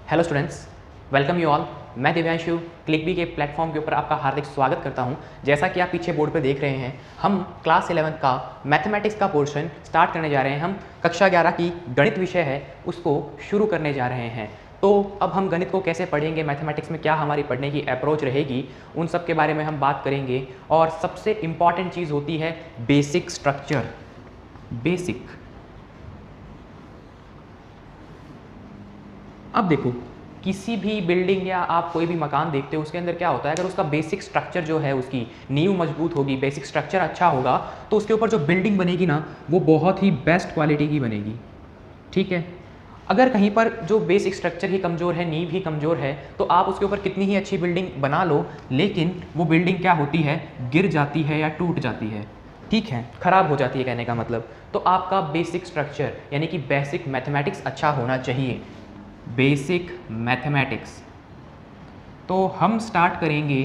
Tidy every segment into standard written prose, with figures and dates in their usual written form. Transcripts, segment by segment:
Hello students, welcome you all. मैं दिव्यांशु क्लिकबी के platform के ऊपर आपका हार्दिक स्वागत करता हूं। जैसा कि आप पीछे बोर्ड पे देख रहे हैं, हम क्लास 11 का मैथमेटिक्स का पोर्शन स्टार्ट करने जा रहे हैं। हम कक्षा 11 की गणित विषय है उसको शुरू करने जा रहे हैं। तो अब हम गणित को कैसे पढ़ेंगे, मैथमेटिक्स में क्या हमारी पढ़ने की अप्रोच रहेगी, उन सब के बारे में हम बात करेंगे। और सबसे इम्पॉर्टेंट चीज़ होती है बेसिक स्ट्रक्चर। बेसिक, अब देखो, किसी भी बिल्डिंग या आप कोई भी मकान देखते हो उसके अंदर क्या होता है, अगर उसका बेसिक स्ट्रक्चर जो है, उसकी नींव मजबूत होगी, बेसिक स्ट्रक्चर अच्छा होगा, तो उसके ऊपर जो बिल्डिंग बनेगी ना, वो बहुत ही बेस्ट क्वालिटी की बनेगी। ठीक है। अगर कहीं पर जो बेसिक स्ट्रक्चर ही कमज़ोर है, नींव ही कमज़ोर है, तो आप उसके ऊपर कितनी ही अच्छी बिल्डिंग बना लो, लेकिन वो बिल्डिंग क्या होती है, गिर जाती है या टूट जाती है। ठीक है, खराब हो जाती है कहने का मतलब। तो आपका बेसिक स्ट्रक्चर यानी कि बेसिक मैथमेटिक्स अच्छा होना चाहिए। बेसिक मैथमेटिक्स, तो हम स्टार्ट करेंगे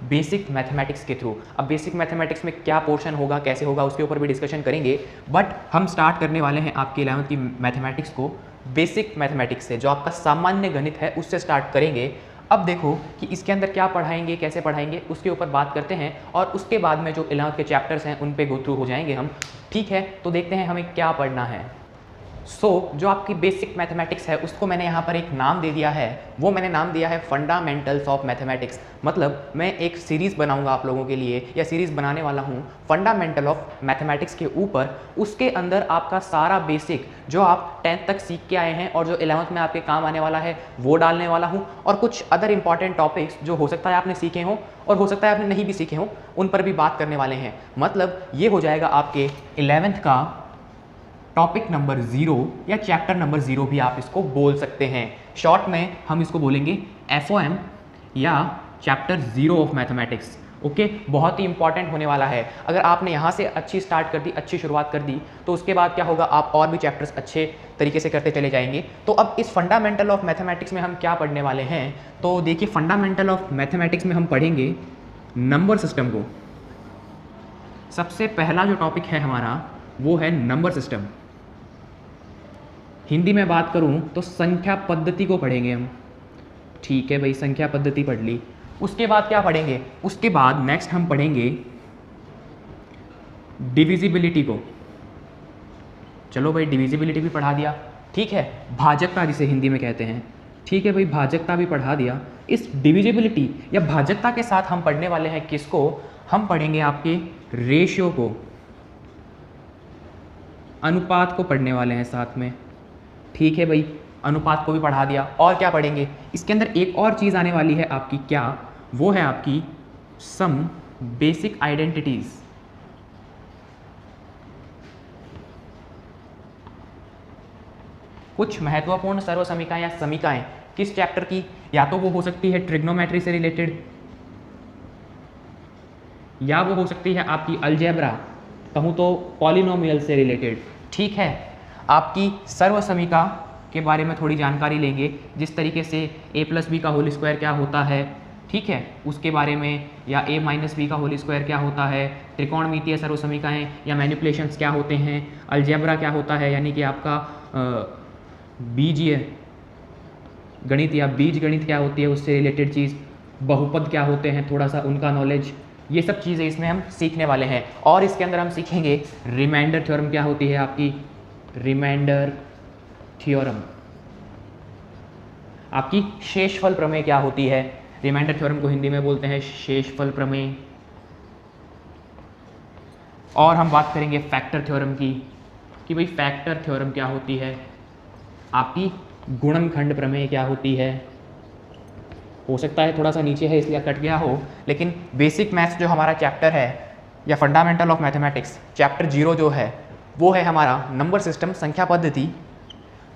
बेसिक मैथमेटिक्स के थ्रू। अब बेसिक मैथमेटिक्स में क्या पोर्शन होगा, कैसे होगा, उसके ऊपर भी डिस्कशन करेंगे। बट हम स्टार्ट करने वाले हैं आपकी 11वीं की मैथमेटिक्स को बेसिक मैथमेटिक्स से, जो आपका सामान्य गणित है उससे स्टार्ट करेंगे। अब देखो कि इसके अंदर क्या पढ़ाएंगे, कैसे पढ़ाएंगे, उसके ऊपर बात करते हैं। और उसके बाद में जो 11वीं के चैप्टर्स हैं उन पे गो थ्रू हो जाएंगे हम। ठीक है, तो देखते हैं हमें क्या पढ़ना है। जो आपकी बेसिक मैथमेटिक्स है उसको मैंने यहाँ पर एक नाम दे दिया है। वो मैंने नाम दिया है फंडामेंटल्स ऑफ मैथमेटिक्स। मतलब मैं एक सीरीज़ बनाऊंगा आप लोगों के लिए, या सीरीज़ बनाने वाला हूँ फंडामेंटल ऑफ मैथमेटिक्स के ऊपर। उसके अंदर आपका सारा बेसिक जो आप 10th तक सीख के आए हैं और जो 11th में आपके काम आने वाला है वो डालने वाला हूँ। और कुछ अदर इंपॉर्टेंट टॉपिक्स जो हो सकता है आपने सीखे हों और हो सकता है आपने नहीं भी सीखे हों, उन पर भी बात करने वाले हैं। मतलब ये हो जाएगा आपके 11th का टॉपिक नंबर 0 या चैप्टर नंबर 0 भी आप इसको बोल सकते हैं। शॉर्ट में हम इसको बोलेंगे FOM या चैप्टर 0 ऑफ मैथमेटिक्स। ओके, बहुत ही इंपॉर्टेंट होने वाला है। अगर आपने यहाँ से अच्छी स्टार्ट कर दी, अच्छी शुरुआत कर दी, तो उसके बाद क्या होगा, आप और भी चैप्टर्स अच्छे तरीके से करते चले जाएंगे। तो अब इस फंडामेंटल ऑफ मैथमेटिक्स में हम क्या पढ़ने वाले हैं, तो देखिए, फंडामेंटल ऑफ मैथमेटिक्स में हम पढ़ेंगे नंबर सिस्टम को। सबसे पहला जो टॉपिक है हमारा वो है नंबर सिस्टम। हिंदी में बात करूं तो संख्या पद्धति को पढ़ेंगे हम। ठीक है भाई, संख्या पद्धति पढ़ ली। उसके बाद क्या पढ़ेंगे, उसके बाद नेक्स्ट हम पढ़ेंगे डिविजिबिलिटी को। चलो भाई, डिविजिबिलिटी भी पढ़ा दिया। ठीक है, भाजकता जिसे हिंदी में कहते हैं। ठीक है भाई, भाजकता भी पढ़ा दिया। इस डिविजिबिलिटी या भाजकता के साथ हम पढ़ने वाले हैं किसको, हम पढ़ेंगे आपके रेशियो को, अनुपात को पढ़ने वाले हैं साथ में। ठीक है भाई, अनुपात को भी पढ़ा दिया। और क्या पढ़ेंगे, इसके अंदर एक और चीज़ आने वाली है आपकी, क्या, वो है आपकी सम बेसिक आइडेंटिटीज। कुछ महत्वपूर्ण सर्वसमीकाएं या समीकाएं किस चैप्टर की, या तो वो हो सकती है ट्रिग्नोमेट्री से रिलेटेड, या वो हो सकती है आपकी अलजेब्रा, कहूँ तो पॉलिनोमियल से रिलेटेड। ठीक है, आपकी सर्वसमीका के बारे में थोड़ी जानकारी लेंगे, जिस तरीके से a+b का होल स्क्वायर क्या होता है, ठीक है, उसके बारे में, या a-b का होल स्क्वायर क्या होता है, त्रिकोणमितीय सर्वसमीकाएं या मैनिपुलेशंस क्या होते हैं, अलजेब्रा क्या होता है, यानी कि आपका बीजीय गणित या बीज गणित क्या होती है, उससे रिलेटेड चीज़, बहुपद क्या होते हैं, थोड़ा सा उनका नॉलेज, ये सब चीज़ें इसमें हम सीखने वाले हैं। और इसके अंदर हम सीखेंगे रिमाइंडर थ्योरम क्या होती है, आपकी रिमाइंडर थ्योरम, आपकी शेषफल प्रमेय क्या होती है। रिमाइंडर थ्योरम को हिंदी में बोलते हैं शेषफल प्रमेय। और हम बात करेंगे फैक्टर थ्योरम की, कि भाई फैक्टर थ्योरम क्या होती है, आपकी गुणनखंड प्रमेय क्या होती है। हो सकता है थोड़ा सा नीचे है इसलिए कट गया हो, लेकिन बेसिक मैथ्स जो हमारा चैप्टर है, या फंडामेंटल ऑफ मैथमेटिक्स चैप्टर 0 जो है, वो है हमारा नंबर सिस्टम, संख्या पद्धति।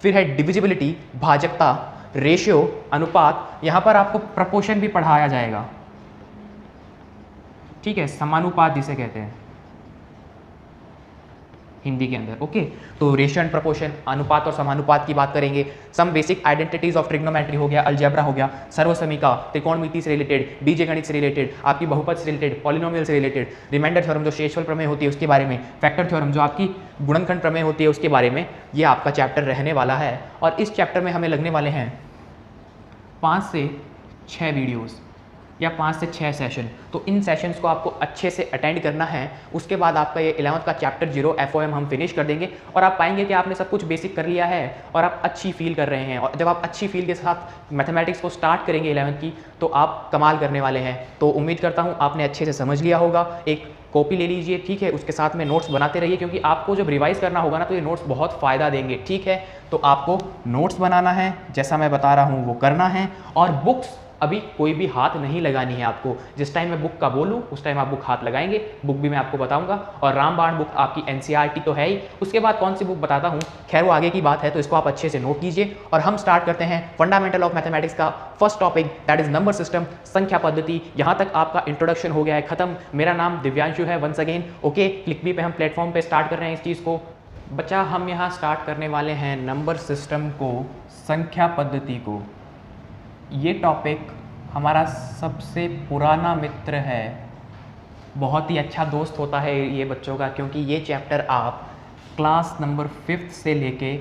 फिर है डिविजिबिलिटी, भाजकता, रेशियो, अनुपात। यहाँ पर आपको प्रपोर्शन भी पढ़ाया जाएगा। ठीक है, समानुपात जिसे कहते हैं हिंदी के अंदर। ओके, तो रेशियो एंड प्रपोर्शन, अनुपात और समानुपात की बात करेंगे। Some basic identities of trigonometry हो गया, अलजेब्रा हो गया, सर्वसमीका, त्रिकोणमिति से रिलेटेड, बीजगणित से रिलेटेड, आपकी बहुपद से रिलेटेड, पॉलिनोमियल से रिलेटेड, रिमाइंडर थ्योरम जो शेषफल प्रमेय होती है उसके बारे में, फैक्टर थ्योरम जो आपकी गुणनखंड प्रमेय होती है उसके बारे में। ये आपका चैप्टर रहने वाला है। और इस चैप्टर में हमें लगने वाले हैं 5 से 6 वीडियोस या 5 से 6 सेशन। तो इन सेशंस को आपको अच्छे से अटेंड करना है। उसके बाद आपका ये 11th का चैप्टर 0 FOM हम फिनिश कर देंगे और आप पाएंगे कि आपने सब कुछ बेसिक कर लिया है और आप अच्छी फील कर रहे हैं। और जब आप अच्छी फील के साथ मैथमेटिक्स को स्टार्ट करेंगे 11th की, तो आप कमाल करने वाले हैं। तो उम्मीद करता हूँ आपने अच्छे से समझ लिया होगा। एक कॉपी ले लीजिए, ठीक है, उसके साथ में नोट्स बनाते रहिए, क्योंकि आपको जब रिवाइज करना होगा ना तो ये नोट्स बहुत फ़ायदा देंगे, ठीक है। तो आपको नोट्स बनाना है, जैसा मैं बता रहा हूँ वो करना है। और बुक्स अभी कोई भी हाथ नहीं लगानी है आपको। जिस टाइम मैं बुक का बोलूँ उस टाइम आप बुक हाथ लगाएंगे। बुक भी मैं आपको बताऊंगा। और रामबाण बुक आपकी NCERT तो है ही, उसके बाद कौन सी बुक बताता हूँ, खैर वो आगे की बात है। तो इसको आप अच्छे से नोट कीजिए और हम स्टार्ट करते हैं फंडामेंटल ऑफ मैथमेटिक्स का first topic, that is number system, संख्या पद्धति। यहाँ तक आपका इंट्रोडक्शन हो गया है खत्म। मेरा नाम दिव्यांशु है वंस अगेन, ओके। क्लिकबी पे हम प्लेटफॉर्म पे स्टार्ट कर रहे हैं इस चीज़ को। बच्चा हम यहाँ स्टार्ट करने वाले हैं नंबर सिस्टम को, संख्या पद्धति को। ये टॉपिक हमारा सबसे पुराना मित्र है, बहुत ही अच्छा दोस्त होता है ये बच्चों का, क्योंकि ये चैप्टर आप क्लास नंबर 5th से लेके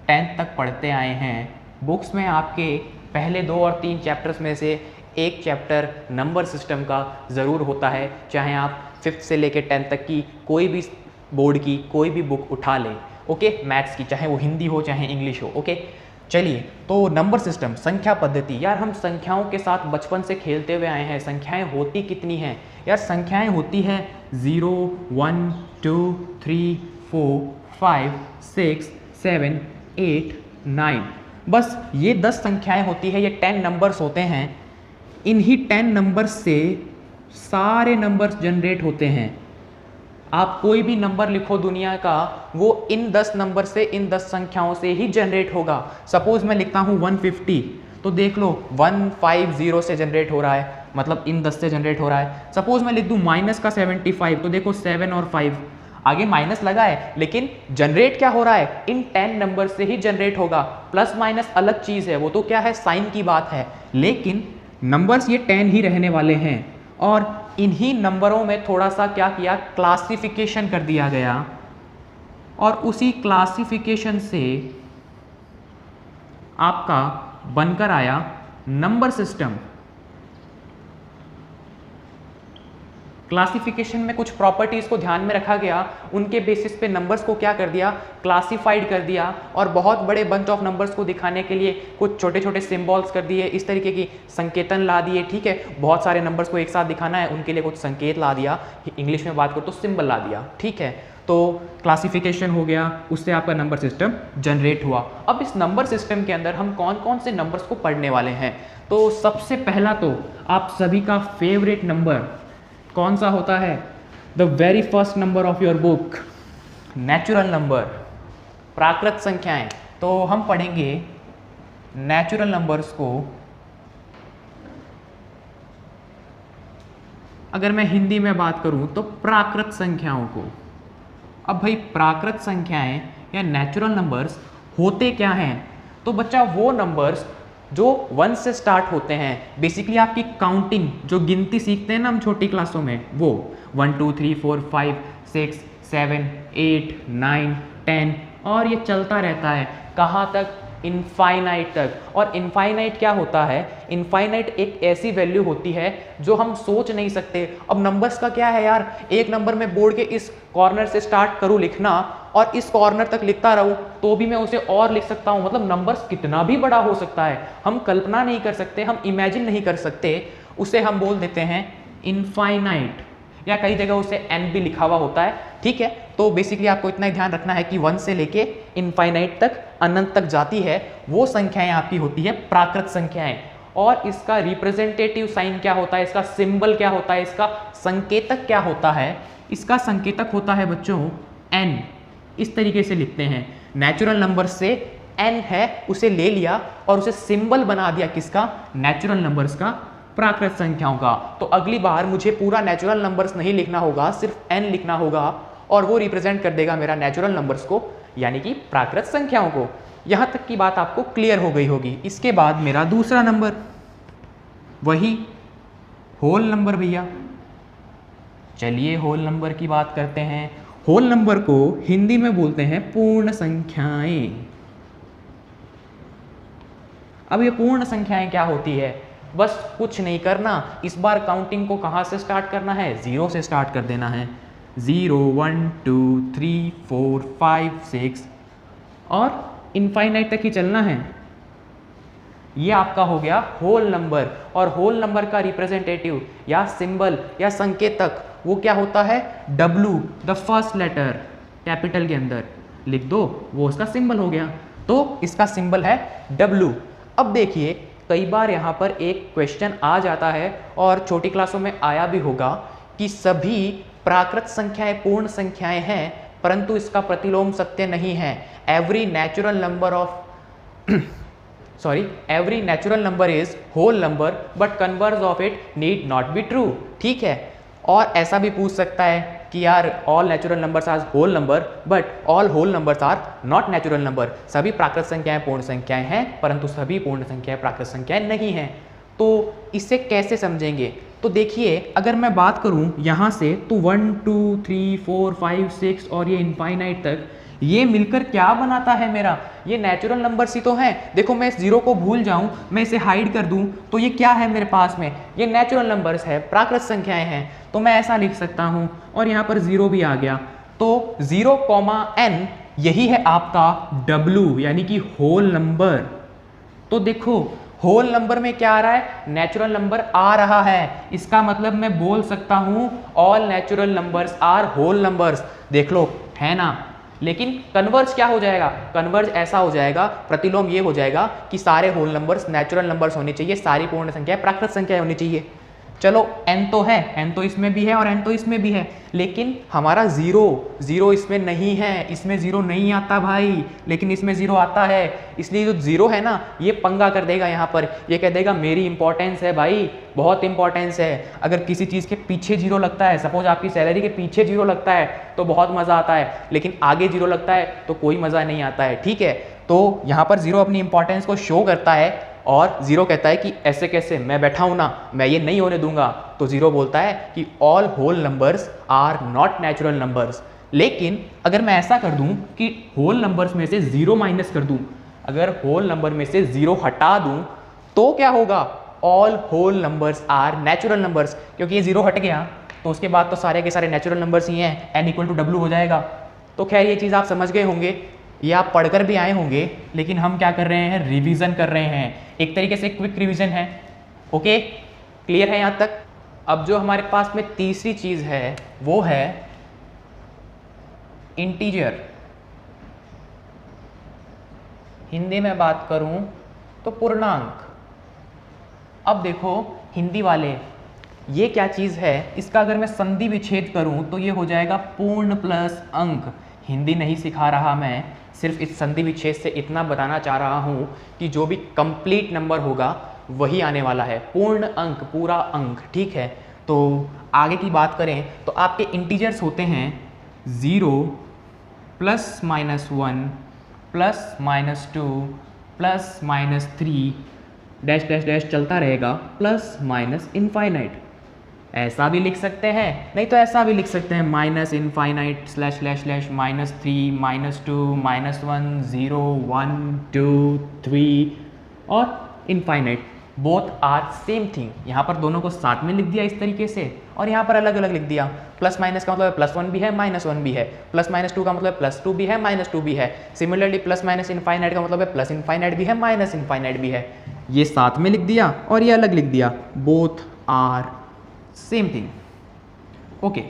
10th तक पढ़ते आए हैं। बुक्स में आपके पहले 2 और 3 चैप्टर्स में से एक चैप्टर नंबर सिस्टम का ज़रूर होता है, चाहे आप 5th से लेके 10th तक की कोई भी बोर्ड की कोई भी बुक उठा लें, ओके, मैथ्स की, चाहे वो हिंदी हो चाहे इंग्लिश हो, ओके। चलिए, तो नंबर सिस्टम, संख्या पद्धति। यार हम संख्याओं के साथ बचपन से खेलते हुए आए हैं। संख्याएं होती कितनी हैं यार? संख्याएं होती हैं 0, 1, 2, 3, 4, 5, 6, 7, 8, 9। बस ये 10 संख्याएं होती है, ये 10 नंबर्स होते हैं। इन्हीं 10 नंबर्स से सारे नंबर्स जनरेट होते हैं। आप कोई भी नंबर लिखो दुनिया का, वो इन 10 नंबर से, इन 10 संख्याओं से ही जनरेट होगा। सपोज मैं लिखता हूँ 150, तो देख लो 150 से जनरेट हो रहा है, मतलब इन 10 से जनरेट हो रहा है। सपोज मैं लिख दूँ माइनस का 75, तो देखो 7 और 5, आगे माइनस लगा है, लेकिन जनरेट क्या हो रहा है? इन 10 नंबर से ही जनरेट होगा। प्लस माइनस अलग चीज़ है, वो तो क्या है, साइन की बात है, लेकिन नंबर्स ये 10 ही रहने वाले हैं। और इन्हीं नंबरों में थोड़ा सा क्या किया, क्लासिफिकेशन कर दिया गया, और उसी क्लासिफिकेशन से आपका बनकर आया नंबर सिस्टम। क्लासिफिकेशन में कुछ प्रॉपर्टीज को ध्यान में रखा गया, उनके बेसिस पे नंबर्स को क्या कर दिया, क्लासिफाइड कर दिया, और बहुत बड़े बंच ऑफ नंबर्स को दिखाने के लिए कुछ छोटे छोटे सिंबल्स कर दिए, इस तरीके की संकेतन ला दिए, ठीक है। बहुत सारे नंबर्स को एक साथ दिखाना है, उनके लिए कुछ संकेत ला दिया, इंग्लिश में बात करो तो सिंबल ला दिया, ठीक है। तो क्लासिफिकेशन हो गया, उससे आपका नंबर सिस्टम जनरेट हुआ। अब इस नंबर सिस्टम के अंदर हम कौन कौन से नंबर्स को पढ़ने वाले हैं? तो सबसे पहला तो आप सभी का फेवरेट नंबर कौन सा होता है? The very first number of your book, natural number, प्राकृत संख्याएं। तो हम पढ़ेंगे नेचुरल नंबर्स को। अगर मैं हिंदी में बात करूं तो प्राकृत संख्याओं को। अब भाई प्राकृत संख्याएं या नेचुरल नंबर्स होते क्या हैं? तो बच्चा वो नंबर्स जो 1 से स्टार्ट होते हैं, बेसिकली आपकी काउंटिंग, जो गिनती सीखते हैं ना हम छोटी क्लासों में, वो 1 2 3 4 5 6 7 8 9 10, और ये चलता रहता है कहाँ तक? इनफाइनाइट तक। और इनफाइनाइट क्या होता है? इनफाइनाइट एक ऐसी वैल्यू होती है जो हम सोच नहीं सकते। अब नंबर्स का क्या है यार, एक नंबर में बोर्ड के इस कॉर्नर से स्टार्ट करूँ लिखना और इस कॉर्नर तक लिखता रहूँ तो भी मैं उसे और लिख सकता हूँ। मतलब नंबर्स कितना भी बड़ा हो सकता है, हम कल्पना नहीं कर सकते, हम इमेजिन नहीं कर सकते। उसे हम बोल देते हैं इनफाइनाइट, या कई जगह उसे एन भी लिखा हुआ होता है, ठीक है। तो बेसिकली आपको इतना ही ध्यान रखना है कि 1 से लेके इनफाइनाइट तक, अनंत तक जाती है, वो संख्याएं आपकी होती है प्राकृत संख्याएं। और इसका रिप्रेजेंटेटिव साइन क्या होता है, इसका सिंबल क्या होता है, इसका संकेतक क्या होता है? इसका संकेतक होता है बच्चों एन। इस तरीके से लिखते हैं, नेचुरल नंबर से एन है उसे ले लिया और उसे सिंबल बना दिया, किसका? नेचुरल नंबर्स का, प्राकृत संख्याओं का। तो अगली बार मुझे पूरा नेचुरल नंबर्स नहीं लिखना होगा, सिर्फ एन लिखना होगा, और वो रिप्रेजेंट कर देगा मेरा नेचुरल नंबर्स को, यानी कि प्राकृत संख्याओं को। यहां तक की बात आपको क्लियर हो गई होगी। इसके बाद मेरा दूसरा नंबर, वही होल नंबर भैया। चलिए होल नंबर की बात करते हैं। होल नंबर को हिंदी में बोलते हैं पूर्ण संख्याएं। अब ये पूर्ण संख्याएं क्या होती है, बस कुछ नहीं करना, इस बार काउंटिंग को कहाँ से स्टार्ट करना है, 0 से स्टार्ट कर देना है। 0 1 2 3 4 5 6 और इनफाइनाइट तक ही चलना है। ये आपका हो गया होल नंबर, और होल नंबर का रिप्रेजेंटेटिव या सिंबल या संकेतक वो क्या होता है, W, the first letter capital के अंदर लिख दो, वो उसका सिंबल हो गया। तो इसका सिंबल है W। अब देखिए कई बार यहाँ पर एक क्वेश्चन आ जाता है और छोटी क्लासों में आया भी होगा कि सभी प्राकृत संख्याएं पूर्ण संख्याएं हैं, परंतु इसका प्रतिलोम सत्य नहीं है। Every natural number is whole number but converse of it need not be true. ठीक है, और ऐसा भी पूछ सकता है कि यार all natural numbers are whole number but all whole numbers are not natural number. सभी प्राकृत संख्याएं पूर्ण संख्याएं हैं, परंतु सभी पूर्ण संख्याएं प्राकृत संख्याएं नहीं हैं। तो इसे कैसे समझेंगे, तो देखिए अगर मैं बात करूं यहाँ से तो 1 2 3 4 5 6 और ये इनफाइनाइट तक, ये मिलकर क्या बनाता है मेरा, ये नेचुरल नंबर्स ही तो हैं। देखो मैं इस 0 को भूल जाऊं, मैं इसे हाइड कर दूं तो ये क्या है मेरे पास में, ये नेचुरल नंबर्स है, प्राकृत संख्याएं हैं। तो मैं ऐसा लिख सकता हूं, और यहाँ पर 0 भी आ गया। तो 0, n यही है आपका W यानी कि होल नंबर। तो देखो होल नंबर में क्या आ रहा है, नेचुरल नंबर आ रहा है, इसका मतलब मैं बोल सकता हूं all natural numbers are whole numbers. देख लो है ना। लेकिन कन्वर्ज क्या हो जाएगा, कन्वर्ज ऐसा हो जाएगा, प्रतिलोम ये हो जाएगा कि सारे होल नंबर्स नेचुरल नंबर्स होने चाहिए, सारी पूर्ण संख्या प्राकृत संख्या होनी चाहिए। चलो n तो है, n तो इसमें भी है और n तो इसमें भी है, लेकिन हमारा 0 इसमें नहीं है, इसमें 0 नहीं आता भाई, लेकिन इसमें 0 आता है। इसलिए जो 0 है ना, ये पंगा कर देगा यहाँ पर, ये कह देगा मेरी इंपॉर्टेंस है भाई, बहुत इंपॉर्टेंस है। अगर किसी चीज़ के पीछे 0 लगता है, सपोज आपकी सैलरी के पीछे 0 लगता है तो बहुत मज़ा आता है, लेकिन आगे 0 लगता है तो कोई मज़ा नहीं आता है। ठीक है, तो यहाँ पर 0 अपनी इंपॉर्टेंस को शो करता है, और 0 कहता है कि ऐसे कैसे, मैं बैठा हूं ना, मैं ये नहीं होने दूंगा। तो 0 बोलता है कि all whole numbers are not natural numbers. लेकिन अगर मैं ऐसा कर दूं कि होल नंबर्स में से 0 माइनस कर दूं, अगर होल नंबर में से 0 हटा दूं तो क्या होगा, all whole numbers are natural numbers. क्योंकि ये 0 हट गया तो उसके बाद तो सारे के सारे नेचुरल नंबर्स ही हैं, n = W हो जाएगा। तो खैर ये चीज़ आप समझ गए होंगे, ये आप पढ़कर भी आए होंगे, लेकिन हम क्या कर रहे हैं, रिवीजन कर रहे हैं, एक तरीके से क्विक रिवीजन है। ओके, क्लियर है यहाँ तक। अब जो हमारे पास में तीसरी चीज़ है वो है इंटीजर। हिंदी में बात करूं तो पूर्णांक। अब देखो हिंदी वाले, ये क्या चीज़ है, इसका अगर मैं संधि विच्छेद करूं तो ये हो जाएगा पूर्ण प्लस अंक। हिंदी नहीं सिखा रहा मैं, सिर्फ इस संधि विच्छेद से इतना बताना चाह रहा हूँ कि जो भी कंप्लीट नंबर होगा वही आने वाला है, पूर्ण अंक, पूरा अंक। ठीक है, तो आगे की बात करें तो आपके इंटीजर्स होते हैं 0 +-1 +-2 +-3 डैश डैश डैश चलता रहेगा, प्लस माइनस इनफाइनाइट। ऐसा भी लिख सकते हैं, नहीं तो ऐसा भी लिख सकते हैं, -∞//-3 -2 -1 0 1 2 3 और infinite. Both are same thing. यहाँ पर दोनों को साथ में लिख दिया इस तरीके से, और यहाँ पर अलग अलग लिख दिया। प्लस माइनस का मतलब +1 भी है -1 भी है, +-2 का मतलब +2 भी है -2 भी है। सिमिलरली प्लस माइनस इनफाइनाइट का मतलब है प्लस इनफाइनाइट भी है माइनस इनफाइनाइट भी है। ये साथ में लिख दिया और ये अलग लिख दिया, both are same thing. Okay,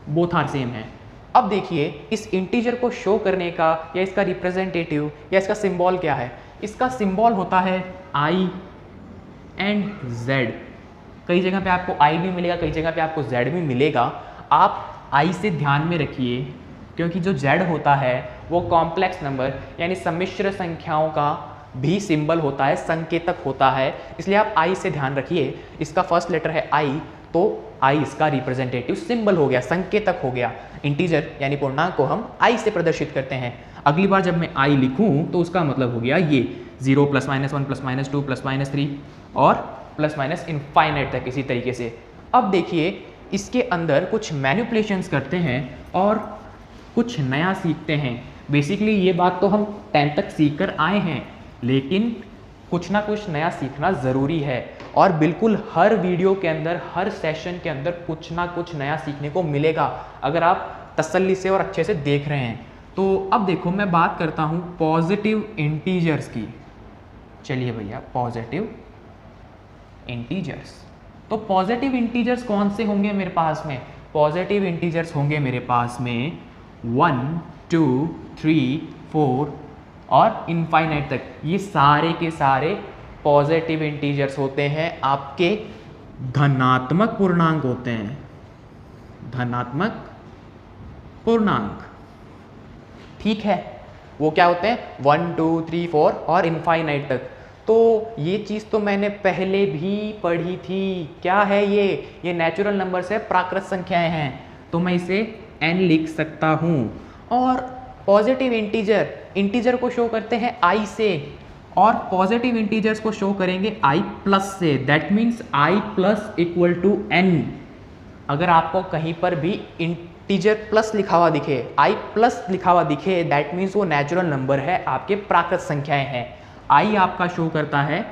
both are same है। अब देखिए इस इंटीजर को शो करने का या इसका रिप्रेजेंटेटिव या इसका सिंबल क्या है। इसका सिंबल होता है I एंड Z। कई जगह पे आपको I भी मिलेगा, कई जगह पे आपको Z भी मिलेगा। आप I से ध्यान में रखिए, क्योंकि जो Z होता है वो कॉम्प्लेक्स नंबर यानी सम्मिश्र संख्याओं का भी सिंबल होता है, संकेतक होता है, इसलिए आप I से ध्यान रखिए। इसका फर्स्ट लेटर है I, तो I इसका रिप्रेजेंटेटिव सिंबल हो गया, संकेतक हो गया। इंटीजर यानी पूर्णांक को हम I से प्रदर्शित करते हैं। अगली बार जब मैं I लिखूं तो उसका मतलब हो गया ये 0 +-1 +-2 +-3 और प्लस इनफाइनाइट तक इसी तरीके से। अब देखिए इसके अंदर कुछ मैनिपुलेशंस करते हैं और कुछ नया सीखते हैं। बेसिकली ये बात तो हम 10 तक सीख कर आए हैं, लेकिन कुछ ना कुछ नया सीखना ज़रूरी है और बिल्कुल हर वीडियो के अंदर, हर सेशन के अंदर कुछ ना कुछ नया सीखने को मिलेगा अगर आप तसल्ली से और अच्छे से देख रहे हैं। तो अब देखो मैं बात करता हूँ पॉजिटिव इंटीजर्स की। चलिए भैया, पॉजिटिव इंटीजर्स। तो पॉजिटिव इंटीजर्स कौन से होंगे मेरे पास में? पॉजिटिव इंटीजर्स होंगे मेरे पास में 1, 2, 3, 4 और इनफाइनाइट तक। ये सारे के सारे पॉजिटिव इंटीजर्स होते हैं, आपके धनात्मक पूर्णांक होते हैं, धनात्मक पूर्णांक। ठीक है, वो क्या होते हैं? 1, 2, 3, 4 और इनफाइनाइट तक। तो ये चीज़ तो मैंने पहले भी पढ़ी थी। क्या है ये नेचुरल नंबर्स है, प्राकृत संख्याएं हैं, तो मैं इसे n लिख सकता हूँ। और पॉजिटिव इंटीजर को शो करते हैं i से, और पॉजिटिव इंटीजर्स को शो करेंगे i प्लस से। That means i plus equal to n। अगर आपको कहीं पर भी इंटीजर प्लस लिखा हुआ दिखे, i प्लस लिखा हुआ दिखे, दैट मीन्स वो नेचुरल नंबर है, आपके प्राकृत संख्याएं हैं। i आपका शो करता है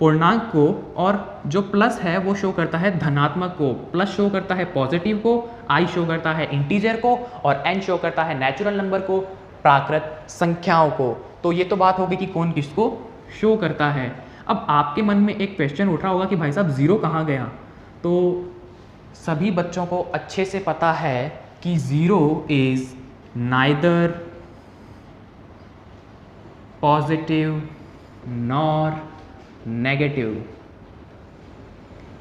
पूर्णांक को, और जो प्लस है वो शो करता है धनात्मक को। प्लस शो करता है पॉजिटिव को, i शो करता है इंटीजर को, और n शो करता है नेचुरल नंबर को, प्राकृत संख्याओं को। तो ये तो बात होगी कि कौन किसको शो करता है। अब आपके मन में एक क्वेश्चन उठ रहा होगा कि भाई साहब ज़ीरो कहाँ गया? तो सभी बच्चों को अच्छे से पता है कि zero is neither positive nor negative.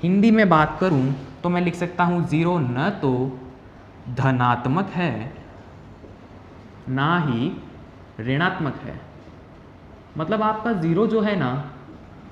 Hindi में बात करूं तो मैं लिख सकता हूं ज़ीरो न तो धनात्मक है ना ही ऋणात्मक है। मतलब आपका ज़ीरो जो है ना,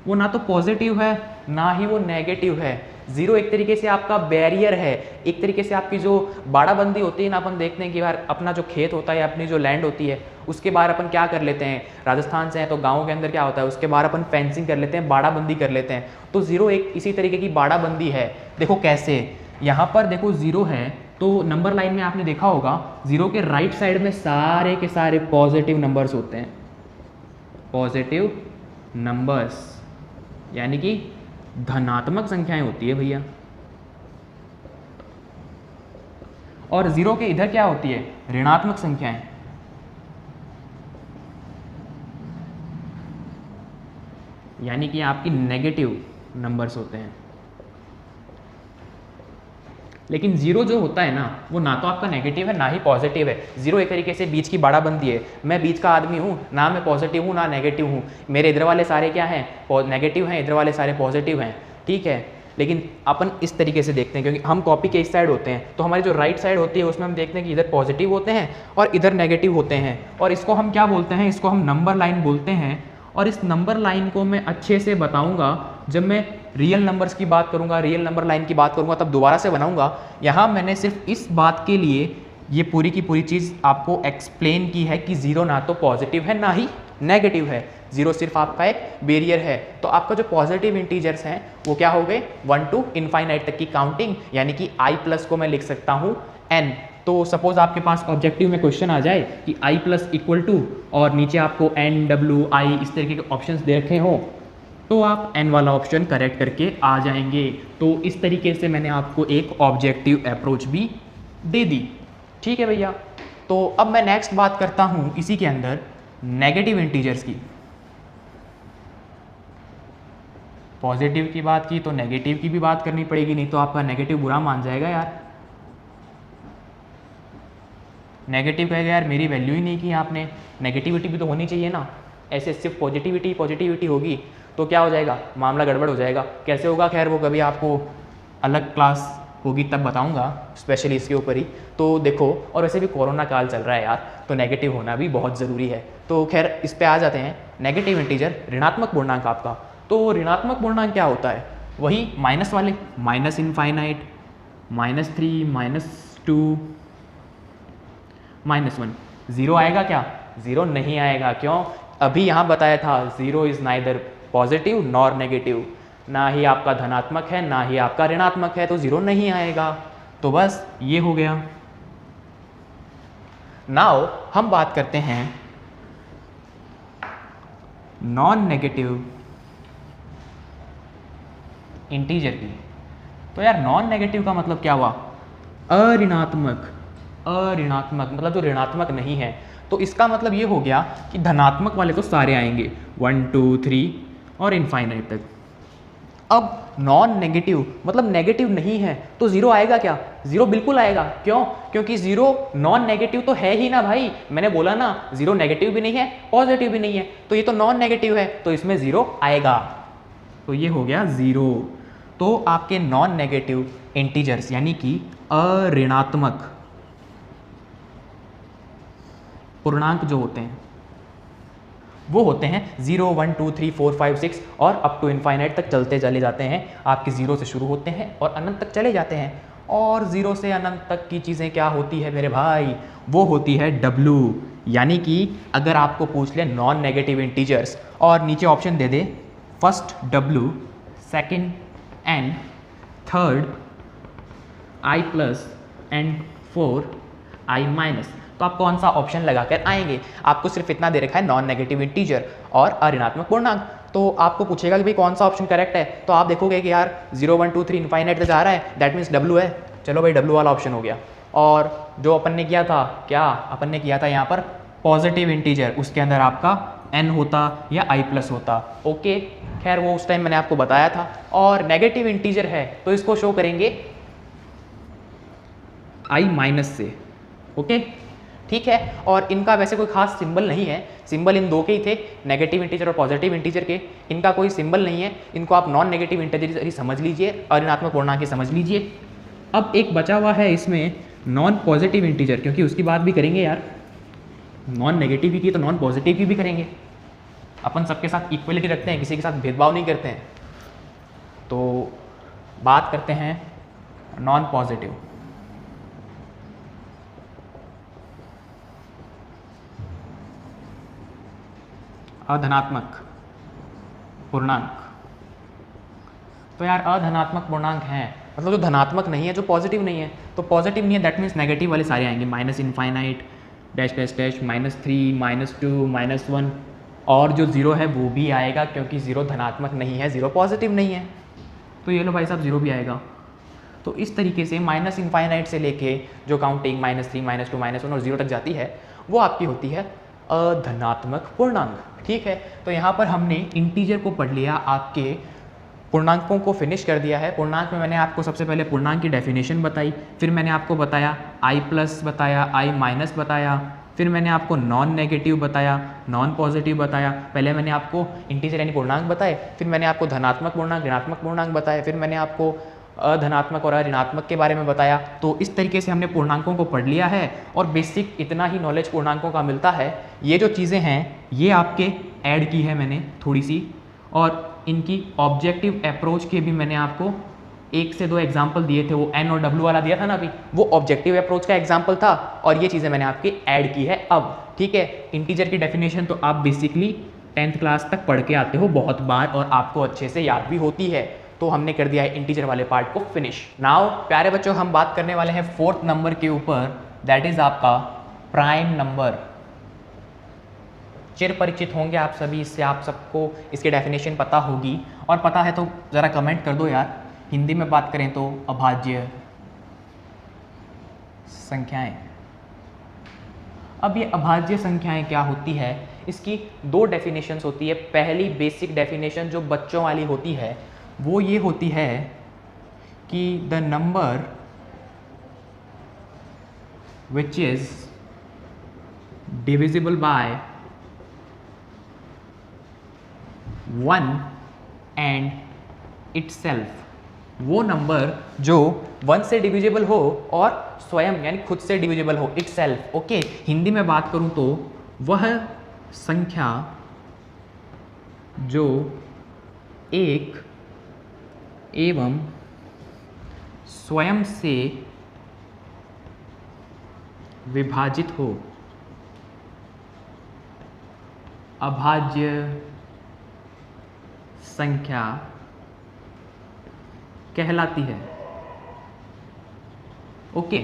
वो ना तो पॉजिटिव है ना ही वो नेगेटिव है। ज़ीरो एक तरीके से आपका बैरियर है, एक तरीके से आपकी जो बाड़ाबंदी होती है ना, अपन देखते हैं कि यार अपना जो खेत होता है, अपनी जो लैंड होती है, उसके बाहर अपन क्या कर लेते हैं, राजस्थान से हैं तो गाँव के अंदर क्या होता है, उसके बाहर अपन फेंसिंग कर लेते हैं, बाड़ाबंदी कर लेते हैं। तो ज़ीरो एक इसी तरीके की बाड़ाबंदी है। देखो कैसे, यहाँ पर देखो ज़ीरो है तो नंबर लाइन में आपने देखा होगा ज़ीरो के राइट साइड में सारे के सारे पॉजिटिव नंबर्स होते हैं, पॉजिटिव नंबर्स, यानी कि धनात्मक संख्याएं होती है भैया। और ज़ीरो के इधर क्या होती है? ऋणात्मक संख्याएं। यानी कि आपकी नेगेटिव नंबर्स होते हैं। लेकिन ज़ीरो जो होता है ना, वो ना तो आपका नेगेटिव है ना ही पॉजिटिव है। ज़ीरो एक तरीके से बीच की बाड़ाबंदी है। मैं बीच का आदमी हूँ, ना मैं पॉजिटिव हूँ ना नेगेटिव हूँ। मेरे इधर वाले सारे क्या हैं? नेगेटिव हैं, इधर वाले सारे पॉजिटिव हैं। ठीक है, लेकिन अपन इस तरीके से देखते हैं क्योंकि हम कॉपी के इस साइड होते हैं, तो हमारी जो राइट साइड होती है उसमें हम देखते हैं कि इधर पॉजिटिव होते हैं और इधर नेगेटिव होते हैं। और इसको हम क्या बोलते हैं? इसको हम नंबर लाइन बोलते हैं। और इस नंबर लाइन को मैं अच्छे से बताऊंगा जब मैं रियल नंबर्स की बात करूंगा, रियल नंबर लाइन की बात करूंगा, तब दोबारा से बनाऊंगा। यहाँ मैंने सिर्फ इस बात के लिए ये पूरी की पूरी चीज़ आपको एक्सप्लेन की है कि ज़ीरो ना तो पॉजिटिव है ना ही नेगेटिव है। ज़ीरो सिर्फ आपका एक बैरियर है। तो आपका जो पॉजिटिव इंटीजर्स हैं वो क्या हो गए? 1 to इनफाइनाइट तक की काउंटिंग, यानी कि i प्लस को मैं लिख सकता हूँ n। तो सपोज आपके पास ऑब्जेक्टिव में क्वेश्चन आ जाए कि i प्लस इक्वल टू, और नीचे आपको n, w, i इस तरीके के ऑप्शंस दे रखे हों, तो आप n वाला ऑप्शन करेक्ट करके आ जाएंगे। तो इस तरीके से मैंने आपको एक ऑब्जेक्टिव अप्रोच भी दे दी। ठीक है भैया, तो अब मैं नेक्स्ट बात करता हूँ इसी के अंदर नेगेटिव इंटीजर्स की। पॉजिटिव की बात की तो नेगेटिव की भी बात करनी पड़ेगी, नहीं तो आपका नेगेटिव बुरा मान जाएगा यार। नेगेटिव कहेगा यार मेरी वैल्यू ही नहीं की आपने। नेगेटिविटी भी तो होनी चाहिए ना। ऐसे सिर्फ पॉजिटिविटी होगी तो क्या हो जाएगा? मामला गड़बड़ हो जाएगा। कैसे होगा? खैर वो कभी आपको अलग क्लास होगी तब बताऊंगा, स्पेशली इसके ऊपर ही। तो देखो, और वैसे भी कोरोना काल चल रहा है यार, तो नेगेटिव होना भी बहुत ज़रूरी है। तो खैर इस पे आ जाते हैं। नेगेटिव इंटीजर, ऋणात्मक पूर्णांक आपका। तो ऋणात्मक पूर्णांक क्या होता है? वही माइनस वाले, माइनस इनफाइनाइट, -3, -2, -1। ज़ीरो आएगा क्या? ज़ीरो नहीं आएगा। क्यों? अभी यहाँ बताया था zero is neither positive nor negative. ना ही आपका धनात्मक है ना ही आपका ऋणात्मक है, तो ज़ीरो नहीं आएगा। तो बस ये हो गया। नाउ हम बात करते हैं नॉन नेगेटिव इंटीजर की। तो यार नॉन नेगेटिव का मतलब क्या हुआ? अऋणात्मक। अऋणात्मक मतलब जो ऋणात्मक नहीं है। तो इसका मतलब ये हो गया कि धनात्मक वाले तो सारे आएंगे 1 2 3 और इनफाइनाइट तक। अब नॉन नेगेटिव मतलब नेगेटिव नहीं है तो जीरो आएगा क्या? जीरो बिल्कुल आएगा। क्यों? क्योंकि जीरो नॉन नेगेटिव तो है ही ना भाई। मैंने बोला ना जीरो नेगेटिव भी नहीं है पॉजिटिव भी नहीं है, तो ये तो नॉन नेगेटिव है तो इसमें जीरो आएगा। तो ये हो गया जीरो। तो आपके नॉन नेगेटिव इंटीजर्स यानी कि अऋणात्मक पूर्णांक जो होते हैं वो होते हैं 0 1 2 3 4 5 6 और अप टू इनफाइनाइट तक चलते चले जाते हैं। आपके जीरो से शुरू होते हैं और अनंत तक चले जाते हैं। और जीरो से अनंत तक की चीज़ें क्या होती है मेरे भाई? वो होती है W। यानी कि अगर आपको पूछ ले नॉन नेगेटिव इंटीजर्स और नीचे option they they first W, second N, third I plus and four I minus, तो आप कौन सा ऑप्शन लगाकर आएंगे? आपको सिर्फ इतना दे रखा है नॉन नेगेटिव इंटीजर और अऋणात्मक पूर्णांक। तो आपको पूछेगा कि भाई कौन सा ऑप्शन करेक्ट है, तो आप देखोगे कि यार 0 1 2 3 इनफाइनाइट तक जा रहा है, दैट मीन्स W है। चलो भाई W वाला ऑप्शन हो गया। और जो अपन ने किया था, क्या अपन ने किया था यहाँ पर पॉजिटिव इंटीजर, उसके अंदर आपका N होता या I प्लस होता। ओके, खैर वो उस टाइम मैंने आपको बताया था। और नेगेटिव इंटीजर है तो इसको शो करेंगे I माइनस से। ओके ठीक है। और इनका वैसे कोई खास सिंबल नहीं है, सिंबल इन दो के ही थे, नेगेटिव इंटीजर और पॉजिटिव इंटीजर के। इनका कोई सिंबल नहीं है, इनको आप नॉन नेगेटिव इंटीजर ही समझ लीजिए और ऋणात्मक पूर्णांक समझ लीजिए। अब एक बचा हुआ है इसमें नॉन पॉजिटिव इंटीजर, क्योंकि उसकी बात भी करेंगे यार। नॉन नेगेटिव की तो नॉन पॉजिटिव की भी करेंगे। अपन सबके साथ इक्वलिटी रखते हैं, किसी के साथ भेदभाव नहीं करते हैं। तो बात करते हैं नॉन पॉजिटिव। अधनात्मक पूर्णांक। तो यार अधनात्मक पूर्णांक हैं मतलब जो धनात्मक नहीं है, जो पॉजिटिव नहीं है। तो पॉजिटिव नहीं है दैट मीन्स नेगेटिव वाले सारे आएंगे, minus infinite, dash dash dash, -3, -2, -1, और जो जीरो है वो भी आएगा क्योंकि जीरो धनात्मक नहीं है, जीरो पॉजिटिव नहीं है। तो ये लो भाई साहब जीरो भी आएगा। तो इस तरीके से माइनस इनफाइनाइट से लेके जो काउंटिंग -3, -2, -1 और जीरो तक जाती है वो आपकी होती है अधनात्मक पूर्णांक। ठीक है, तो यहाँ पर हमने इंटीजर को पढ़ लिया, आपके पूर्णांकों को फिनिश कर दिया है। पूर्णांक में मैंने आपको सबसे पहले पूर्णांक की डेफिनेशन बताई, फिर मैंने आपको बताया I प्लस बताया, I माइनस बताया, फिर मैंने आपको नॉन नेगेटिव बताया, नॉन पॉजिटिव बताया, पहले मैंने आपको इंटीजर यानी पूर्णांक बताए, फिर मैंने आपको धनात्मक पूर्णांक ऋणात्मक पूर्णांक बताए, फिर मैंने आपको अधनात्मक और अऋणात्मक के बारे में बताया। तो इस तरीके से हमने पूर्णांकों को पढ़ लिया है और बेसिक इतना ही नॉलेज पूर्णांकों का मिलता है। ये जो चीज़ें हैं ये आपके ऐड की है मैंने थोड़ी सी, और इनकी ऑब्जेक्टिव अप्रोच के भी मैंने आपको 1 से 2 एग्जाम्पल दिए थे। वो N और W वाला दिया था ना अभी, वो ऑब्जेक्टिव अप्रोच का एग्जाम्पल था और ये चीज़ें मैंने आपकी ऐड की है अब। ठीक है, इंटीजर की डेफिनेशन तो आप बेसिकली 10th क्लास तक पढ़ के आते हो बहुत बार और आपको अच्छे से याद भी होती है। तो हमने कर दिया है इंटीजर वाले पार्ट को फिनिश। नाउ प्यारे बच्चों, हम बात करने वाले हैं 4th नंबर के ऊपर, दैट इज आपका प्राइम नंबर। चिर परिचित होंगे आप सभी इससे, आप सबको इसकी डेफिनेशन पता होगी, और पता है तो ज़रा कमेंट कर दो यार। हिंदी में बात करें तो अभाज्य संख्याएं। अब ये अभाज्य संख्याएं क्या होती है, इसकी 2 डेफिनेशंस होती है। पहली बेसिक डेफिनेशन जो बच्चों वाली होती है वो ये होती है कि the number which is divisible by 1 and itself, वो नंबर जो 1 से डिविजिबल हो और स्वयं यानी खुद से डिविजिबल हो, इटसेल्फ। ओके, हिंदी में बात करूं तो वह संख्या जो एक एवं स्वयं से विभाजित हो, अभाज्य संख्या कहलाती है। ओके,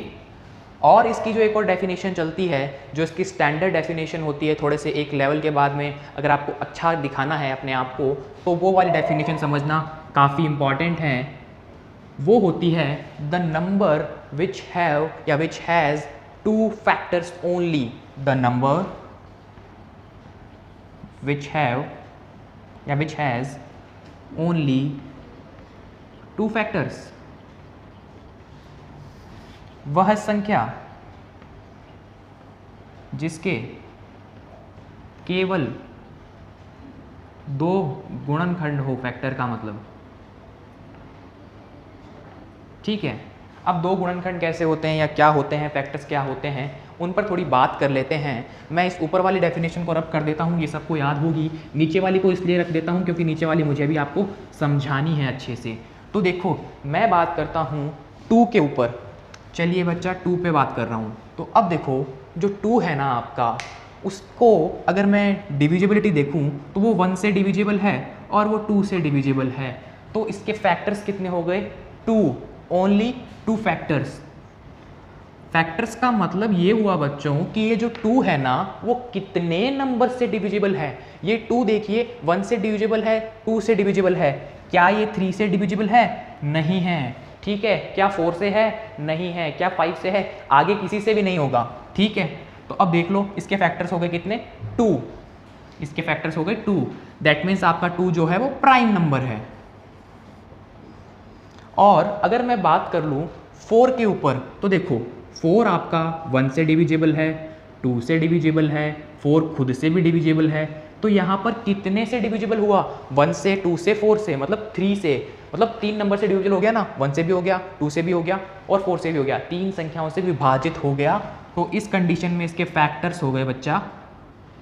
और इसकी जो एक और डेफिनेशन चलती है, जो इसकी स्टैंडर्ड डेफिनेशन होती है, थोड़े से एक लेवल के बाद में अगर आपको अच्छा दिखाना है अपने आप को, तो वो वाली डेफिनेशन समझना, काफ़ी इम्पॉर्टेंट हैं, वो होती है द नंबर विच हैव या which has two factors only, the number which have या which has only two factors. वह संख्या जिसके केवल दो गुणनखंड हो, फैक्टर का मतलब, ठीक है। अब दो गुणनखंड कैसे होते हैं या क्या होते हैं, फैक्टर्स क्या होते हैं, उन पर थोड़ी बात कर लेते हैं। मैं इस ऊपर वाली डेफिनेशन को रब कर देता हूँ, ये सबको याद होगी। नीचे वाली को इसलिए रख देता हूँ क्योंकि नीचे वाली मुझे भी आपको समझानी है अच्छे से। तो देखो, मैं बात करता हूँ 2 के ऊपर। चलिए बच्चा, 2 पे बात कर रहा हूँ। तो अब देखो, जो 2 है ना आपका, उसको अगर मैं डिविजिबिलिटी देखूँ तो वो 1 से डिविजिबल है और वो 2 से डिविजिबल है। तो इसके फैक्टर्स कितने हो गए? 2, ओनली 2 फैक्टर्स। फैक्टर्स का मतलब ये हुआ बच्चों कि ये जो 2 है ना, वो कितने नंबर से डिविजिबल है। ये 2 देखिए 1 से डिविजिबल है, 2 से डिविजिबल है। क्या ये 3 से डिविजिबल है? नहीं है, ठीक है। क्या 4 से है? नहीं है। क्या 5 से है? आगे किसी से भी नहीं होगा, ठीक है। तो अब देख लो, इसके फैक्टर्स हो गए कितने? 2। इसके फैक्टर्स हो गए 2। दैट मीन्स आपका 2 जो है वो प्राइम नंबर है। और अगर मैं बात कर लूँ 4 के ऊपर, तो देखो 4 आपका 1 से डिविजिबल है, 2 से डिविजिबल है, 4 खुद से भी डिविजिबल है। तो यहाँ पर कितने से डिविजिबल हुआ? 1 से, 2 से, 4 से, मतलब 3 से, मतलब 3 नंबर से डिविजिबल हो गया ना। 1 से भी हो गया, 2 से भी हो गया और 4 से भी हो गया। 3 संख्याओं से विभाजित हो गया। तो इस कंडीशन में इसके फैक्टर्स हो गए बच्चा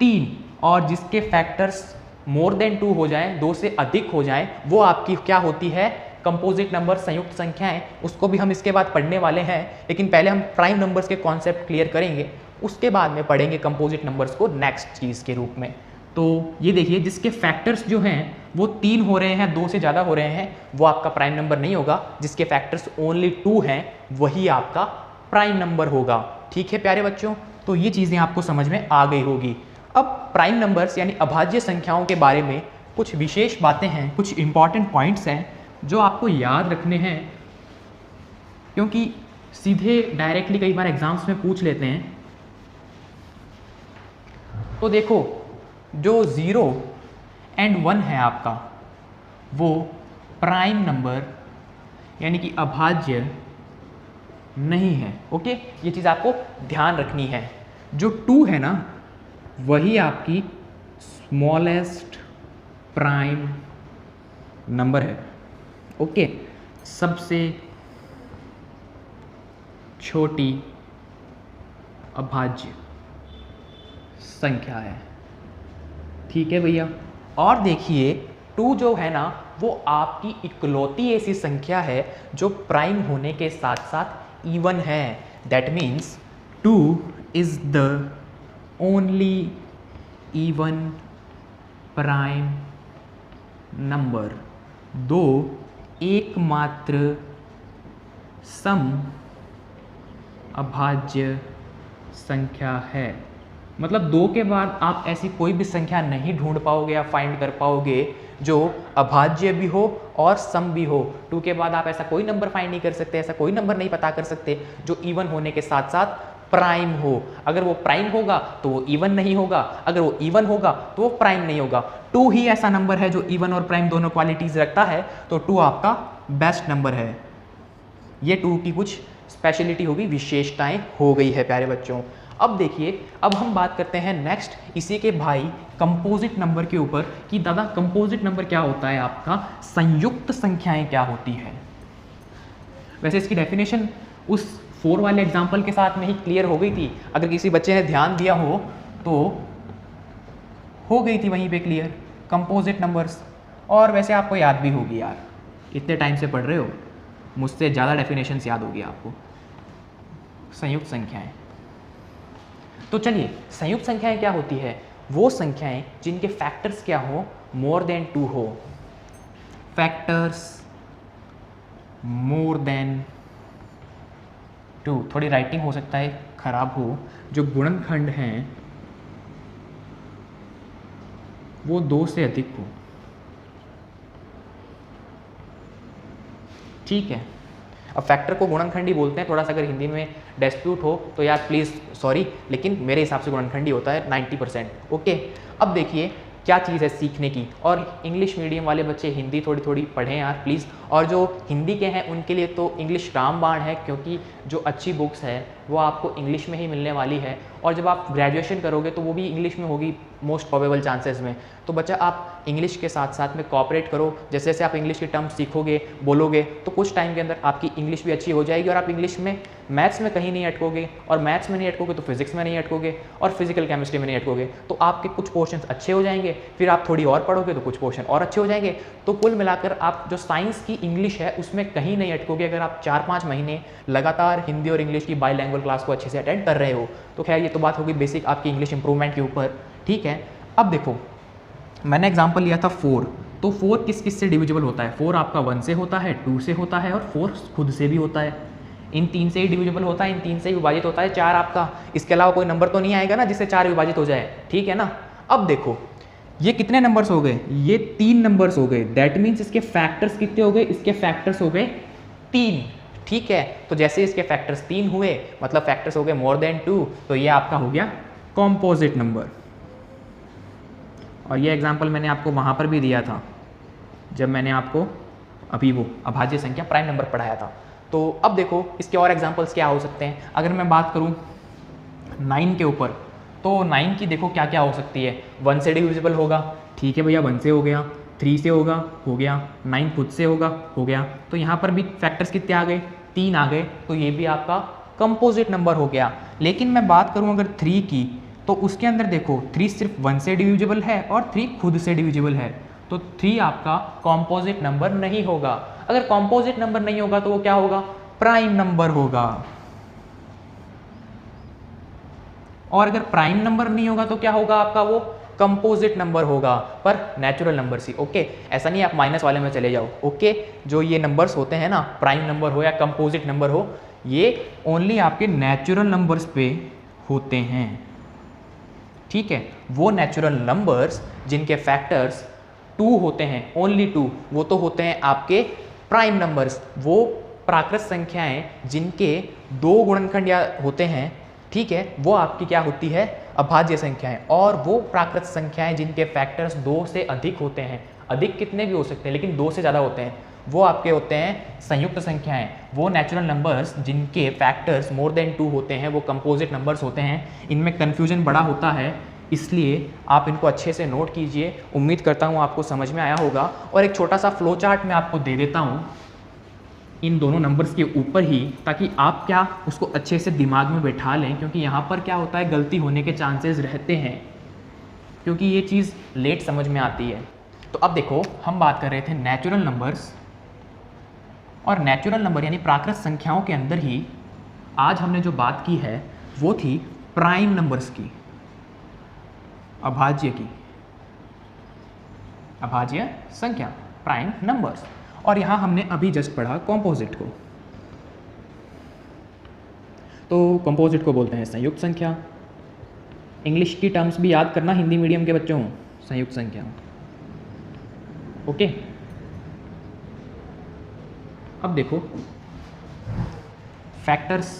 3। और जिसके फैक्टर्स मोर देन 2 हो जाए, 2 से अधिक हो जाए, वो आपकी क्या होती है? कंपोजिट नंबर, संयुक्त संख्याएं। उसको भी हम इसके बाद पढ़ने वाले हैं, लेकिन पहले हम प्राइम नंबर्स के कॉन्सेप्ट क्लियर करेंगे, उसके बाद में पढ़ेंगे कंपोजिट नंबर्स को नेक्स्ट चीज़ के रूप में। तो ये देखिए, जिसके फैक्टर्स जो हैं वो 3 हो रहे हैं, 2 से ज़्यादा हो रहे हैं, वो आपका प्राइम नंबर नहीं होगा। जिसके फैक्टर्स ओनली 2 हैं, वही आपका प्राइम नंबर होगा, ठीक है प्यारे बच्चों। तो ये चीज़ें आपको समझ में आ गई होगी। अब प्राइम नंबर्स यानी अभाज्य संख्याओं के बारे में कुछ विशेष बातें हैं, कुछ इंपॉर्टेंट पॉइंट्स हैं जो आपको याद रखने हैं, क्योंकि सीधे डायरेक्टली कई बार एग्जाम्स में पूछ लेते हैं। तो देखो, जो 0 एंड 1 है आपका, वो प्राइम नंबर यानी कि अभाज्य नहीं है। ओके, ये चीज़ आपको ध्यान रखनी है। जो 2 है ना, वही आपकी स्मॉलेस्ट प्राइम नंबर है। ओके, सबसे छोटी अभाज्य संख्या है, ठीक है भैया। और देखिए 2 जो है ना, वो आपकी इकलौती ऐसी संख्या है जो प्राइम होने के साथ साथ इवन है। That means 2 is the only even prime number. 2 एकमात्र सम अभाज्य संख्या है। मतलब 2 के बाद आप ऐसी कोई भी संख्या नहीं ढूंढ पाओगे या फाइंड कर पाओगे जो अभाज्य भी हो और सम भी हो। 2 के बाद आप ऐसा कोई नंबर फाइंड नहीं कर सकते, ऐसा कोई नंबर नहीं पता कर सकते जो इवन होने के साथ साथ प्राइम हो। अगर वो प्राइम होगा तो वो इवन नहीं होगा, अगर वो इवन होगा तो वो प्राइम नहीं होगा। 2 ही ऐसा नंबर है जो इवन और प्राइम दोनों क्वालिटीज रखता है, तो 2 आपका बेस्ट नंबर है। ये 2 की कुछ स्पेशलिटी होगी, विशेषताएं हो गई है प्यारे बच्चों। अब देखिए, अब हम बात करते हैं नेक्स्ट इसी के भाई कंपोजिट नंबर के ऊपर कि दादा कंपोजिट नंबर क्या होता है आपका, संयुक्त संख्याएं क्या होती है। वैसे इसकी डेफिनेशन उस 4 वाले एग्जाम्पल के साथ में ही क्लियर हो गई थी। अगर किसी बच्चे ने ध्यान दिया हो तो हो गई थी वहीं पे क्लियर, कंपोजिट नंबर्स। और वैसे आपको याद भी होगी यार, इतने टाइम से पढ़ रहे हो, मुझसे ज़्यादा डेफिनेशंस याद होगी आपको। संयुक्त संख्याएं, तो चलिए संयुक्त संख्याएं क्या होती है? वो संख्याएं जिनके फैक्टर्स क्या हो, मोर देन 2 हो। फैक्टर्स मोर देन 2, थोड़ी राइटिंग हो सकता है खराब हो। जो गुणनखंड हैं वो 2 से अधिक हो। ठीक है। अब फैक्टर को गुणनखंडी बोलते हैं, थोड़ा सा अगर हिंदी में डिस्प्यूट हो तो यार प्लीज़ सॉरी, लेकिन मेरे हिसाब से गुणनखंडी होता है 90%। ओके, अब देखिए क्या चीज़ है सीखने की, और इंग्लिश मीडियम वाले बच्चे हिंदी थोड़ी थोड़ी पढ़ें यार प्लीज़, और जो हिंदी के हैं उनके लिए तो इंग्लिश रामबाण है, क्योंकि जो अच्छी बुक्स है वो आपको इंग्लिश में ही मिलने वाली है, और जब आप ग्रेजुएशन करोगे तो वो भी इंग्लिश में होगी मोस्ट प्रोबेबल चांसेस में। तो बच्चा आप इंग्लिश के साथ साथ में कॉपरेट करो, जैसे जैसे आप इंग्लिश के टर्म्स सीखोगे बोलोगे तो कुछ टाइम के अंदर आपकी इंग्लिश भी अच्छी हो जाएगी, और आप इंग्लिश में मैथ्स में कहीं नहीं अटकोगे, और मैथ्स में नहीं अटकोगे तो फिजिक्स में नहीं अटकोगे, और फिजिकल केमिस्ट्री में नहीं अटकोगे, तो आपके कुछ पोर्शंस अच्छे हो जाएंगे, फिर आप थोड़ी और पढ़ोगे तो कुछ पोर्शन और अच्छे हो जाएंगे। तो कुल मिलाकर आप जो साइंस की इंग्लिश है उसमें कहीं नहीं अटकोगे, अगर आप 4-5 महीने लगातार हिंदी और इंग्लिश की बाईलैंग्वेज क्लास को अच्छे से अटेंड कर रहे हो। तो खैर ये तो बात होगी बेसिक आपकी इंग्लिश इंप्रूवमेंट के ऊपर, ठीक है। अब देखो मैंने एग्जांपल लिया था 4, तो 4 किस किस से डिविजिबल होता है? 4 आपका 1 से होता है, 2 से होता है, और 4 खुद से भी होता है। इन 3 से ही डिविजिबल होता है, इन 3 से ही विभाजित होता है। 4 आपका, इसके अलावा कोई नंबर तो नहीं आएगा ना जिससे 4 विभाजित हो जाए, ठीक है ना। अब देखो ये कितने नंबर्स हो गए? ये 3 नंबर्स हो गए, दैट मीन्स इसके फैक्टर्स कितने हो गए? इसके फैक्टर्स हो गए 3, ठीक है। तो जैसे इसके फैक्टर्स 3 हुए, मतलब फैक्टर्स हो गए मोर देन 2, तो ये आपका हो गया कॉम्पोजिट नंबर। और ये एग्जांपल मैंने आपको वहाँ पर भी दिया था जब मैंने आपको अभी वो अभाज्य संख्या प्राइम नंबर पढ़ाया था। तो अब देखो इसके और एग्जांपल्स क्या हो सकते हैं। अगर मैं बात करूँ 9 के ऊपर, तो 9 की देखो क्या क्या हो सकती है। 1 से डिविजिबल होगा, ठीक है भैया, 1 से हो गया, 3 से होगा, हो गया, 9 खुद से होगा, हो गया। तो यहाँ पर भी फैक्टर्स कितने आ गए? 3 आ गए, तो ये भी आपका कंपोजिट नंबर हो गया। लेकिन मैं बात करूँ अगर 3 की, तो उसके अंदर देखो 3 सिर्फ 1 से डिविजिबल है और 3 खुद से डिविजिबल है, तो 3 आपका कंपोजिट नंबर नहीं होगा। अगर कंपोजिट नंबर नहीं होगा तो वो क्या होगा? प्राइम नंबर होगा। और अगर प्राइम नंबर नहीं होगा तो क्या होगा आपका? वो कंपोजिट नंबर होगा, पर नेचुरल नंबर सी। ओके, ऐसा नहीं आप माइनस वाले में चले जाओ। ओके, जो ये नंबर्स होते हैं ना, प्राइम नंबर हो या कंपोजिट नंबर हो, ये ओनली आपके नेचुरल नंबर्स पे होते हैं, ठीक है। वो नेचुरल नंबर्स जिनके फैक्टर्स 2 होते हैं, ओनली 2, वो तो होते हैं आपके प्राइम नंबर्स। वो प्राकृत संख्याएं जिनके 2 गुणनखंड या होते हैं, ठीक है, वो आपकी क्या होती है? अभाज्य संख्याएं। और वो प्राकृत संख्याएं जिनके फैक्टर्स 2 से अधिक होते हैं, अधिक कितने भी हो सकते हैं लेकिन 2 से ज़्यादा होते हैं, वो आपके होते हैं संयुक्त संख्याएं। वो नेचुरल नंबर्स जिनके फैक्टर्स मोर देन 2 होते हैं, वो कंपोजिट नंबर्स होते हैं। इनमें कन्फ्यूजन बड़ा होता है, इसलिए आप इनको अच्छे से नोट कीजिए। उम्मीद करता हूँ आपको समझ में आया होगा। और एक छोटा सा फ्लो चार्ट मैं आपको दे देता हूँ इन दोनों नंबर्स के ऊपर ही, ताकि आप क्या उसको अच्छे से दिमाग में बैठा लें, क्योंकि यहाँ पर क्या होता है गलती होने के चांसेस रहते हैं, क्योंकि ये चीज़ लेट समझ में आती है। तो अब देखो हम बात कर रहे थे नेचुरल नंबर्स, और नेचुरल नंबर यानी प्राकृत संख्याओं के अंदर ही आज हमने जो बात की है वो थी प्राइम नंबर्स की, अभाज्य की, अभाज्य संख्या, प्राइम नंबर्स। और यहाँ हमने अभी जस्ट पढ़ा कंपोजिट को। तो कंपोजिट को बोलते हैं संयुक्त संख्या। इंग्लिश की टर्म्स भी याद करना हिंदी मीडियम के बच्चों, संयुक्त संख्या। ओके, अब देखो फैक्टर्स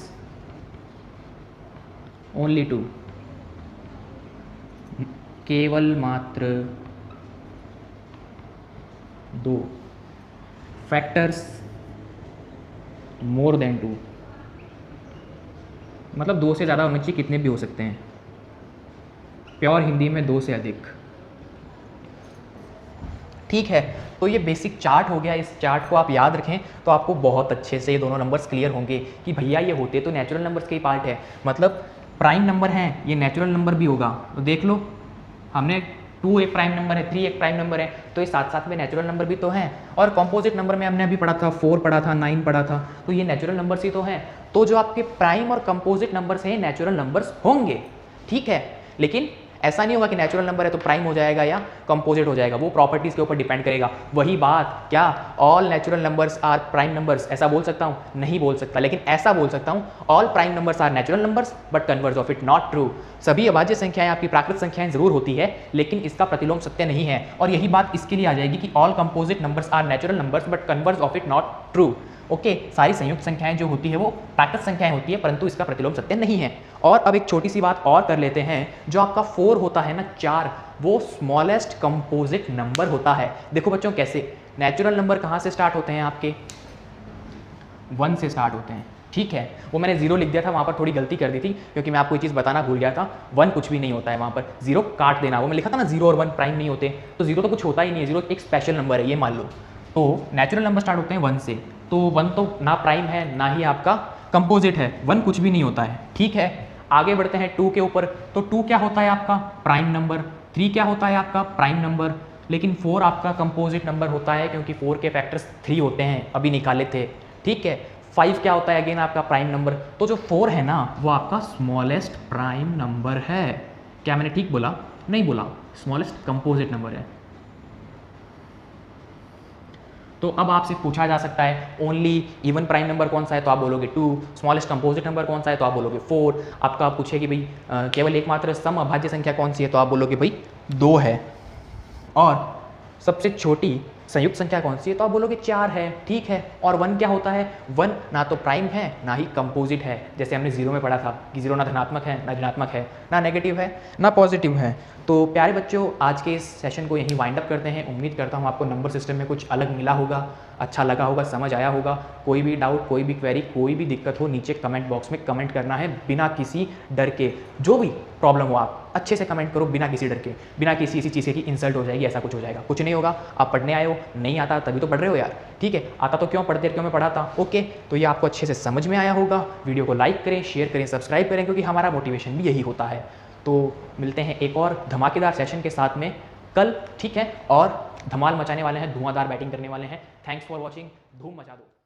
ओनली 2, केवल मात्र 2, फैक्टर्स मोर देन 2, मतलब 2 से ज़्यादा होने चाहिए, कितने भी हो सकते हैं। प्योर हिंदी में 2 से अधिक, ठीक है। तो ये बेसिक चार्ट हो गया। इस चार्ट को आप याद रखें तो आपको बहुत अच्छे से ये दोनों नंबर्स क्लियर होंगे कि भैया ये होते तो नेचुरल नंबर्स के ही पार्ट है, मतलब प्राइम नंबर हैं, ये नेचुरल नंबर भी होगा। तो देख लो, हमने 2 एक प्राइम नंबर है, 3 एक प्राइम नंबर है, तो ये साथ साथ में नेचुरल नंबर भी तो हैं। और कंपोजिट नंबर में हमने अभी पढ़ा था, 4 पढ़ा था, 9 पढ़ा था, तो ये नेचुरल नंबर्स ही तो हैं। तो जो आपके प्राइम और कंपोजिट नंबर्स हैं नेचुरल नंबर्स होंगे, ठीक है। लेकिन ऐसा नहीं होगा कि नेचुरल नंबर है तो प्राइम हो जाएगा या कंपोजिट हो जाएगा, वो प्रॉपर्टीज़ के ऊपर डिपेंड करेगा। वही बात, क्या all natural numbers are prime numbers, ऐसा बोल सकता हूँ? नहीं बोल सकता, लेकिन ऐसा बोल सकता हूँ all prime numbers are natural numbers but converse of it not true. सभी अभाज्य संख्याएं आपकी प्राकृत संख्याएं जरूर होती है, लेकिन इसका प्रतिलोम सत्य नहीं है। और यही बात इसके लिए आ जाएगी कि all composite numbers are natural numbers but converse of it not true. Okay, सारी संयुक्त संख्याएं जो होती है वो प्राकृत संख्याएं होती है, परंतु इसका प्रतिलोम सत्य नहीं है। और अब एक छोटी सी बात और कर लेते हैं, जो आपका 4 होता है ना, 4, वो स्मॉलेस्ट कंपोजिट नंबर होता है। देखो बच्चों कैसे, नेचुरल नंबर कहाँ से स्टार्ट होते हैं आपके? 1 से स्टार्ट होते हैं, ठीक है। वो मैंने 0 लिख दिया था, वहाँ पर थोड़ी गलती कर दी थी क्योंकि मैं आपको ये चीज़ बताना भूल गया था। 1 कुछ भी नहीं होता है, वहाँ पर 0 काट देना। वो मैं लिखा था ना 0 और 1 प्राइम नहीं होते, तो 0 तो कुछ होता ही नहीं है, 0 एक स्पेशल नंबर है, ये मान लो। तो नेचुरल नंबर स्टार्ट होते हैं 1 से, तो 1 तो ना प्राइम है ना ही आपका कंपोजिट है, 1 कुछ भी नहीं होता है, ठीक है। आगे बढ़ते हैं 2 के ऊपर, तो 2 क्या होता है आपका? Prime number. 3 क्या होता है आपका? Prime number. लेकिन 4 आपका कंपोजिट नंबर होता है क्योंकि 4 के फैक्टर्स 3 होते हैं, अभी निकाले थे, ठीक है। 5 क्या होता है? अगेन आपका प्राइम नंबर। तो जो 4 है ना, वो आपका स्मॉलेस्ट प्राइम नंबर है। क्या मैंने ठीक बोला? नहीं बोला, स्मॉलेस्ट कंपोजिट नंबर है। तो अब आपसे पूछा जा सकता है ओनली इवन प्राइम नंबर कौन सा है, तो आप बोलोगे 2। स्मॉलेस्ट कंपोजिट नंबर कौन सा है, तो आप बोलोगे 4। आपका पूछे कि भाई केवल एकमात्र सम अभाज्य संख्या कौन सी है, तो आप बोलोगे भाई 2 है। और सबसे छोटी संयुक्त संख्या कौन सी है, तो आप बोलोगे 4 है, ठीक है। और 1 क्या होता है? 1 ना तो प्राइम है ना ही कंपोजिट है, जैसे हमने 0 में पढ़ा था कि 0 ना धनात्मक है ना ऋणात्मक है, ना नेगेटिव है ना पॉजिटिव है। तो प्यारे बच्चों, आज के इस सेशन को यहीं वाइंड अप करते हैं। उम्मीद करता हूँ आपको नंबर सिस्टम में कुछ अलग मिला होगा, अच्छा लगा होगा, समझ आया होगा। कोई भी डाउट, कोई भी क्वेरी, कोई भी दिक्कत हो, नीचे कमेंट बॉक्स में कमेंट करना है बिना किसी डर के। जो भी प्रॉब्लम हो आप अच्छे से कमेंट करो, बिना किसी डर के, बिना किसी चीज़ की इंसल्ट हो जाएगी, ऐसा कुछ हो जाएगा, कुछ नहीं होगा। आप पढ़ने आए हो, नहीं आता तभी तो पढ़ रहे हो यार, ठीक है। आता तो क्यों पढ़ते, क्यों मैं पढ़ाता, ओके। तो ये आपको अच्छे से समझ में आया होगा। वीडियो को लाइक करें, शेयर करें, सब्सक्राइब करें, क्योंकि हमारा मोटिवेशन भी यही होता है। तो मिलते हैं एक और धमाकेदार सेशन के साथ में कल, ठीक है। और धमाल मचाने वाले हैं, धुआंधार बैटिंग करने वाले हैं। थैंक्स फॉर वॉचिंग, धूम मचा दो।